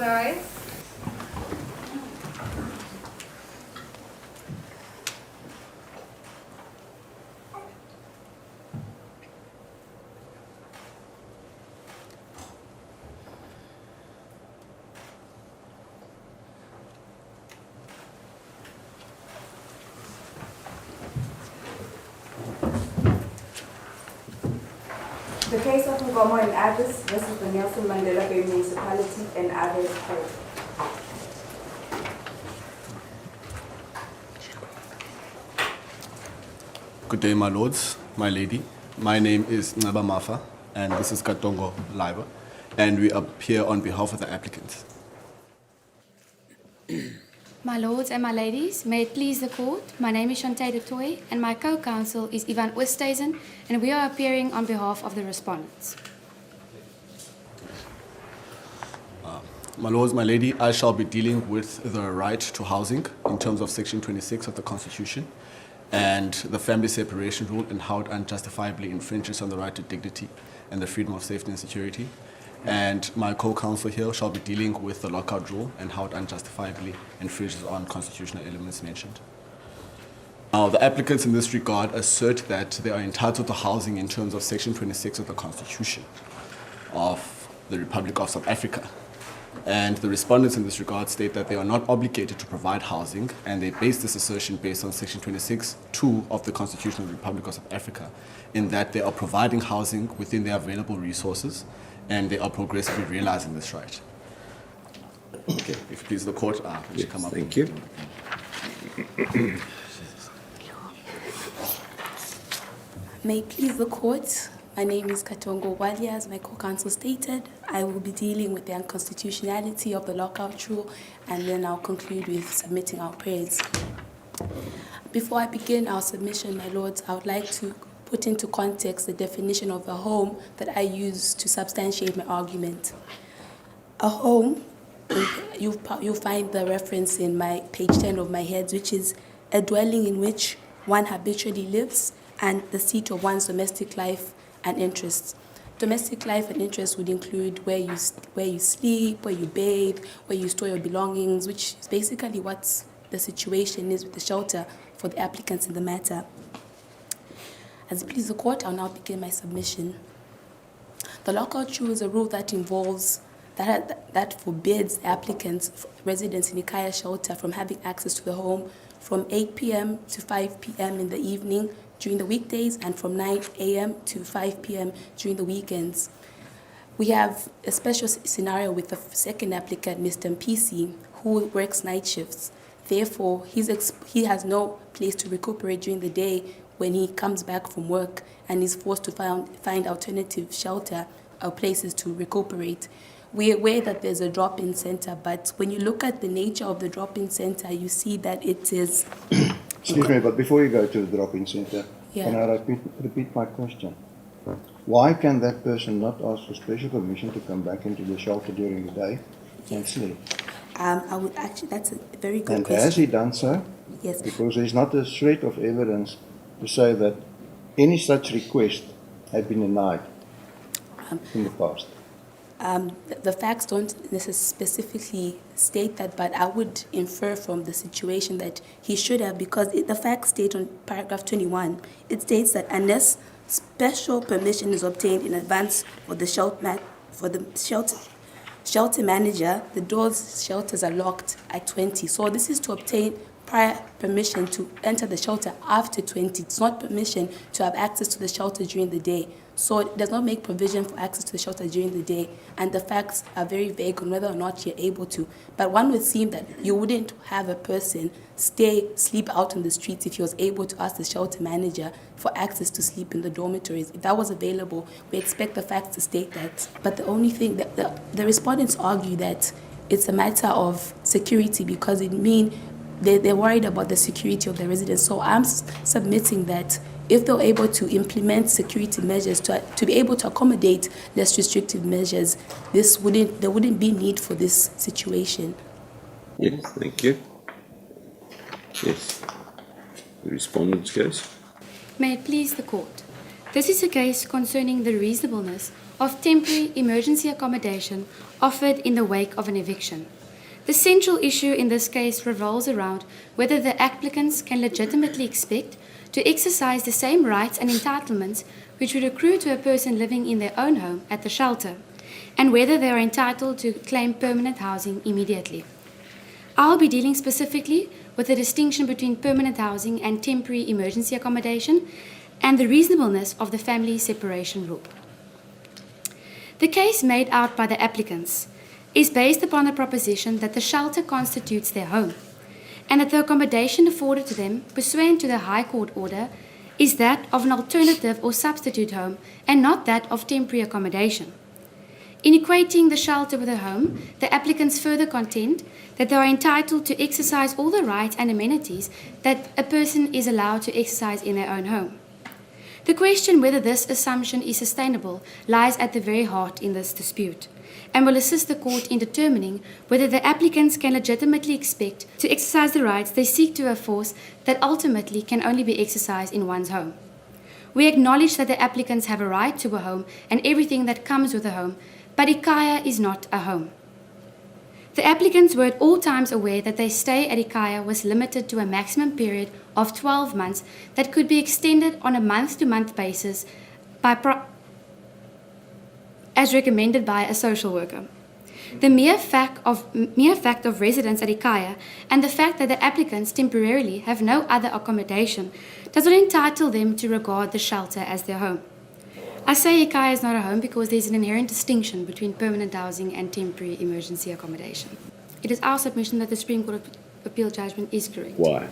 rise. The case of Ngomo and others versus the Nelson Mandela Municipality and others court. Good day, my lords, my lady. My name is Nceba Mafa, and this is Katongo Live, and we appear on behalf of the applicants. My lords and my ladies, may it please the court, my name is Chante Toit and my co-counsel is Oosthuizen, and we are appearing on behalf of the respondents. My lords, my lady, I shall be dealing with the right to housing in terms of Section 26 of the Constitution and the family separation rule and how it unjustifiably infringes on the right to dignity and the freedom of safety and security. And my co-counsel here shall be dealing with the lockout rule and how it unjustifiably infringes on constitutional elements mentioned. Now, the applicants in this regard assert that they are entitled to housing in terms of Section 26 of the Constitution of the Republic of South Africa. And the respondents in this regard state that they are not obligated to provide housing, and they base this assertion based on Section 26(2) of the Constitution of the Republic of South Africa, in that they are providing housing within their available resources, and they are progressively realizing this right. Okay, if you please the court, Yes, come up. thank you. May it please the court, my name is Katongo, Bwalya, as my co-counsel stated. I will be dealing with the unconstitutionality of the lockout rule, and then I'll conclude with submitting our prayers. Before I begin our submission, my lords, I would like to put into context the definition of a home that I use to substantiate my argument. A home, you'll find the reference in my page 10 of my heads, which is a dwelling in which one habitually lives and the seat of one's domestic life and interests. Domestic life and interests would include where you sleep, where you bathe, where you store your belongings, which is basically what the situation is with the shelter for the applicants in the matter. As it pleases the court, I'll now begin my submission. The lockout rule is a rule that involves, that forbids applicants, residents in the Kailash shelter from having access to the home from 8 p.m. to 5 p.m. in the evening during the weekdays and from 9 a.m. to 5 p.m. during the weekends. We have a special scenario with the second applicant, Mr. Mpisi, who works night shifts. Therefore, he has no place to recuperate during the day when he comes back from work and is forced to find alternative shelter or places to recuperate. We're aware that there's a drop-in center, but when you look at the nature of the drop-in center, you see that it is... Excuse me, but before you go to the drop-in center, Yeah. can I repeat my question? Why can that person not ask for special permission to come back into the shelter during the day and sleep? I would actually, that's a very good And question. has he done so? Yes. Because there's not a shred of evidence to say that any such request had been denied in the past. The facts don't necessarily specifically state that, but I would infer from the situation that he should have, because the facts state on paragraph 21, it states that unless special permission is obtained in advance for the shelter manager, the shelters are locked at 20. So this is to obtain prior permission to enter the shelter after 20. It's not permission to have access to the shelter during the day. So it does not make provision for access to the shelter during the day, and the facts are very vague on whether or not you're able to. But one would seem that you wouldn't have a person sleep out on the streets if he was able to ask the shelter manager for access to sleep in the dormitories. If that was available, we expect the facts to state that. But the only thing that the respondents argue that it's a matter of security, because it means they're worried about the security of the residents. So I'm submitting that if they're able to implement security measures to be able to accommodate less restrictive measures, there wouldn't be need for this situation. Yes, thank you. Yes. The respondent's case. May it please the court. This is a case concerning the reasonableness of temporary emergency accommodation offered in the wake of an eviction. The central issue in this case revolves around whether the applicants can legitimately expect to exercise the same rights and entitlements which would accrue to a person living in their own home at the shelter, and whether they are entitled to claim permanent housing immediately. I'll be dealing specifically with the distinction between permanent housing and temporary emergency accommodation and the reasonableness of the family separation rule. The case made out by the applicants is based upon the proposition that the shelter constitutes their home, and that the accommodation afforded to them pursuant to the High Court order is that of an alternative or substitute home and not that of temporary accommodation. In equating the shelter with a home, the applicants further contend that they are entitled to exercise all the rights and amenities that a person is allowed to exercise in their own home. The question whether this assumption is sustainable lies at the very heart in this dispute, and will assist the court in determining whether the applicants can legitimately expect to exercise the rights they seek to enforce that ultimately can only be exercised in one's home. We acknowledge that the applicants have a right to a home and everything that comes with a home, but Ikaya is not a home. The applicants were at all times aware that their stay at Ikaya was limited to a maximum period of 12 months that could be extended on a month-to-month basis as recommended by a social worker. The mere fact of residence at Ikaya and the fact that the applicants temporarily have no other accommodation does not entitle them to regard the shelter as their home. I say Ikaya is not a home because there is an inherent distinction between permanent housing and temporary emergency accommodation. It is our submission that the Supreme Court of Appeal judgment is correct. Why?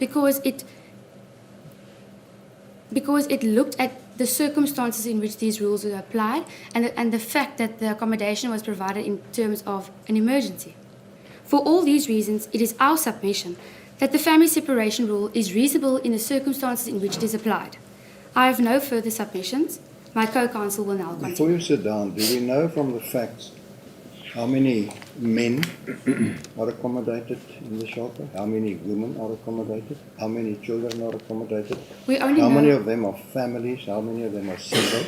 Because it looked at the circumstances in which these rules were applied and the fact that the accommodation was provided in terms of an emergency. For all these reasons, it is our submission that the family separation rule is reasonable in the circumstances in which it is applied. I have no further submissions. My co-counsel will now continue. Before you sit down, do we know from the facts how many men are accommodated in the shelter? How many women are accommodated? How many children are accommodated? How many of them are families? How many of them are single?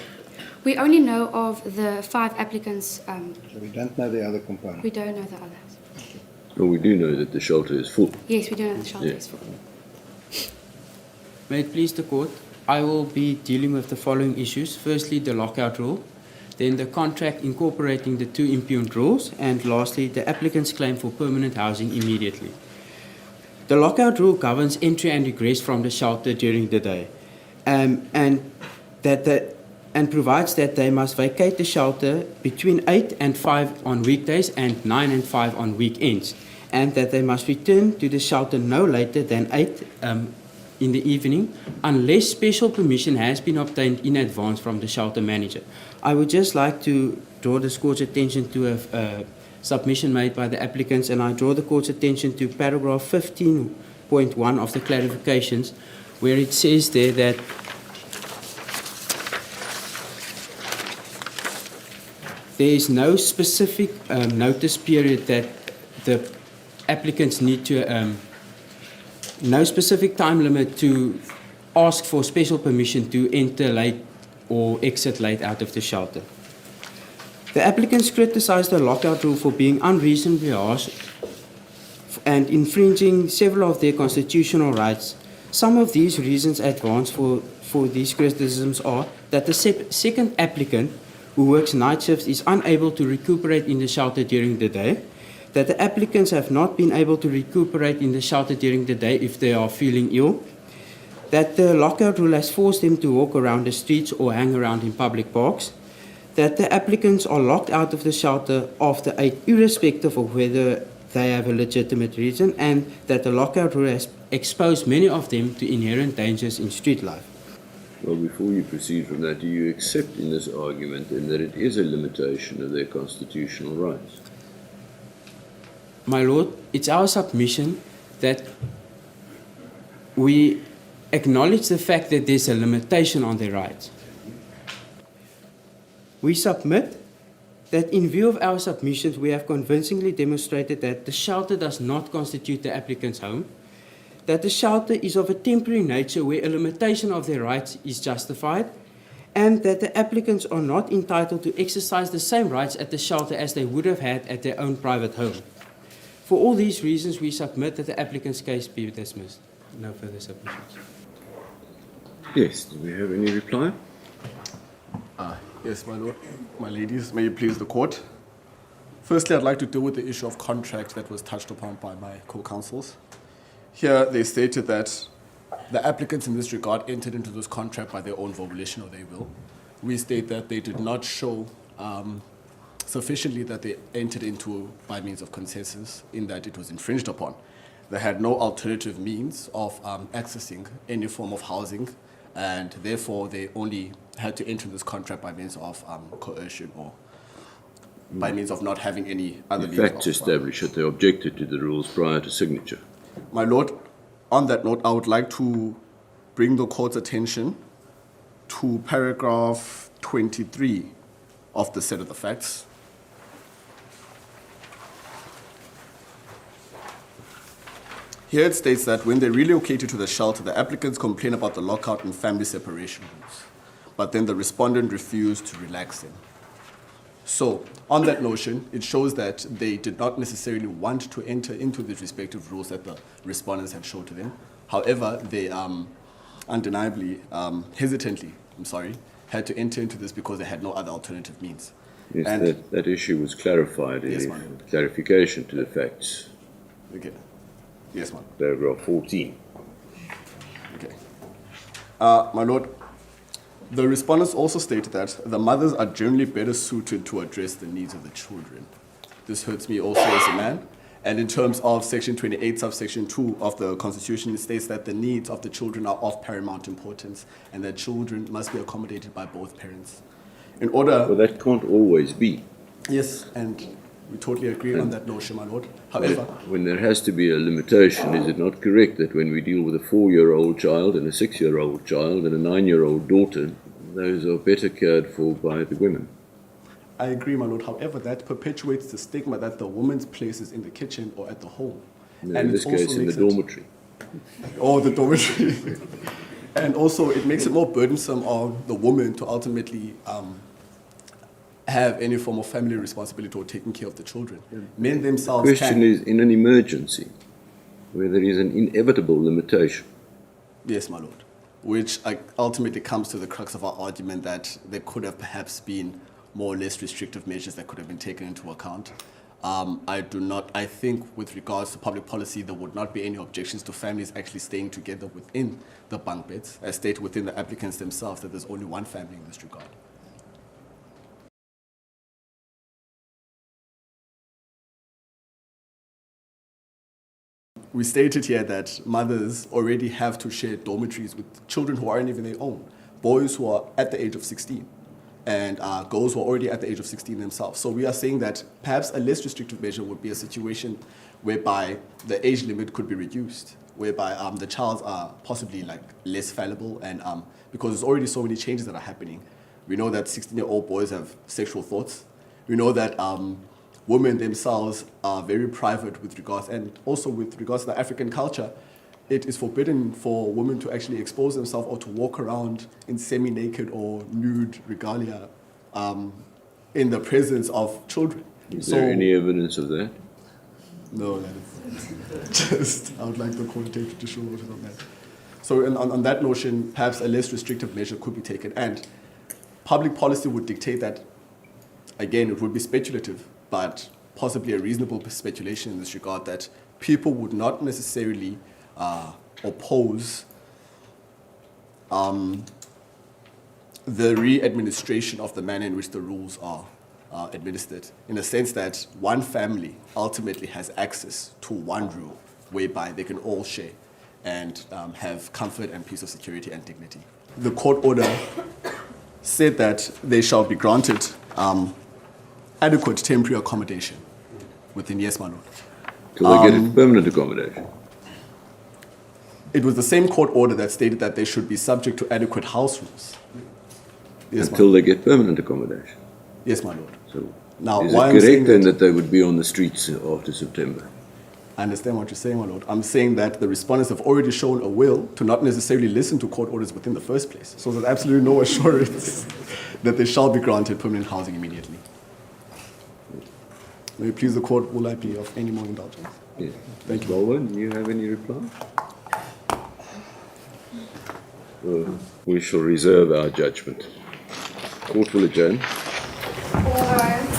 We only know of the 5 applicants. So we don't know the other component. We don't know the others. Well, we do know that the shelter is full. Yes, we do know the shelter Yeah. is full. May it please the court, I will be dealing with the following issues. Firstly, the lockout rule, then the contract incorporating the 2 impugned rules, and lastly, the applicant's claim for permanent housing immediately. The lockout rule governs entry and egress from the shelter during the day, and provides that they must vacate the shelter between 8 and 5 on weekdays and 9 and 5 on weekends, and that they must return to the shelter no later than 8 in the evening, unless special permission has been obtained in advance from the shelter manager. I would just like to draw the court's attention to a submission made by the applicants, and I draw the court's attention to paragraph 15.1 of the clarifications, where it says there that there is no specific notice period that the applicants need to no specific time limit to ask for special permission to enter late or exit late out of the shelter. The applicants criticized the lockout rule for being unreasonably harsh and infringing several of their constitutional rights. Some of these reasons advanced for these criticisms are that the second applicant who works night shifts is unable to recuperate in the shelter during the day, that the applicants have not been able to recuperate in the shelter during the day if they are feeling ill, that the lockout rule has forced them to walk around the streets or hang around in public parks, that the applicants are locked out of the shelter after 8, irrespective of whether they have a legitimate reason, and that the lockout rule has exposed many of them to inherent dangers in street life. Well, before you proceed from that, do you accept in this argument then that it is a limitation of their constitutional rights? My Lord, it's our submission that we acknowledge the fact that there's a limitation on their rights. We submit that in view of our submissions, we have convincingly demonstrated that the shelter does not constitute the applicant's home, that the shelter is of a temporary nature where a limitation of their rights is justified, and that the applicants are not entitled to exercise the same rights at the shelter as they would have had at their own private home. For all these reasons, we submit that the applicant's case be dismissed. No further submissions. Yes, do we have any reply? Yes, my lord, my ladies, may it please the court. Firstly, I'd like to deal with the issue of contract that was touched upon by my co-counsels. Here, they stated that the applicants in this regard entered into this contract by their own volition or their will. We state that they did not show sufficiently that they entered into by means of consensus in that it was infringed upon. They had no alternative means of accessing any form of housing, and therefore they only had to enter this contract by means of coercion or by means of not having any other means. Facts establish that they objected to the rules prior to signature. My lord, on that note, I would like to bring the court's attention to paragraph 23 of the set of the facts. Here it states that when they relocated to the shelter, the applicants complained about the lockout and family separation rules, but then the respondent refused to relax them. So, on that notion, it shows that they did not necessarily want to enter into the respective rules that the respondents had shown to them. However, they undeniably, hesitantly, had to enter into this because they had no other alternative means. Yes, And that issue was clarified Yes, in ma'am. clarification to the facts. Okay. Yes, ma'am. Paragraph 14. Okay. My lord, the respondents also stated that the mothers are generally better suited to address the needs of the children. This hurts me also as a man. And in terms of Section 28, subsection 2 of the Constitution, it states that the needs of the children are of paramount importance and that children must be accommodated by both parents. In order... Well, that can't always be. Yes, and we totally agree on that notion, my lord. However... When there has to be a limitation, is it not correct that when we deal with a 4-year-old child and a 6-year-old child and a 9-year-old daughter, those are better cared for by the women? I agree, my lord. However, that perpetuates the stigma that the woman's place is in the kitchen or at the home. No, and in this case, in the dormitory. Or the dormitory. And also, it makes it more burdensome on the woman to ultimately have any form of family responsibility or taking care of the children. Men themselves The question is, in an emergency, where there is an inevitable limitation. Yes, my lord. Which ultimately comes to the crux of our argument that there could have perhaps been more or less restrictive measures that could have been taken into account. I think with regards to public policy, there would not be any objections to families actually staying together within the bunk beds, as stated within the applicants themselves, that there's only one family in this regard. We stated here that mothers already have to share dormitories with children who aren't even their own, boys who are at the age of 16. And girls who are already at the age of 16 themselves. So we are saying that perhaps a less restrictive measure would be a situation whereby the age limit could be reduced, whereby the child are possibly less fallible, and because there's already so many changes that are happening. We know that 16-year-old boys have sexual thoughts. We know that women themselves are very private with regards, and also with regards to the African culture, it is forbidden for women to actually expose themselves or to walk around in semi-naked or nude regalia in the presence of children. Is there any evidence of that? No, that is just, I would like the court to take judicial notice on that. So on that notion, perhaps a less restrictive measure could be taken, and public policy would dictate that, again, it would be speculative, but possibly a reasonable speculation in this regard, that people would not necessarily oppose the re-administration of the manner in which the rules are administered, in the sense that one family ultimately has access to one rule whereby they can all share and have comfort and peace of security and dignity. The court order said that they shall be granted adequate temporary accommodation within, yes, my lord. Till they get permanent accommodation. It was the same court order that stated that they should be subject to adequate house rules. Yes, until they get permanent accommodation. Yes, my lord. So, now, is why it correct then that they would be on the streets after September? I understand what you're saying, my lord. I'm saying that the respondents have already shown a will to not necessarily listen to court orders within the first place. So there's absolutely no assurance that they shall be granted permanent housing immediately. May it please the court, will I be of any more indulgence? Yes. Thank you. Bwalya, do you have any reply? We shall reserve our judgment. Court will adjourn. All rise.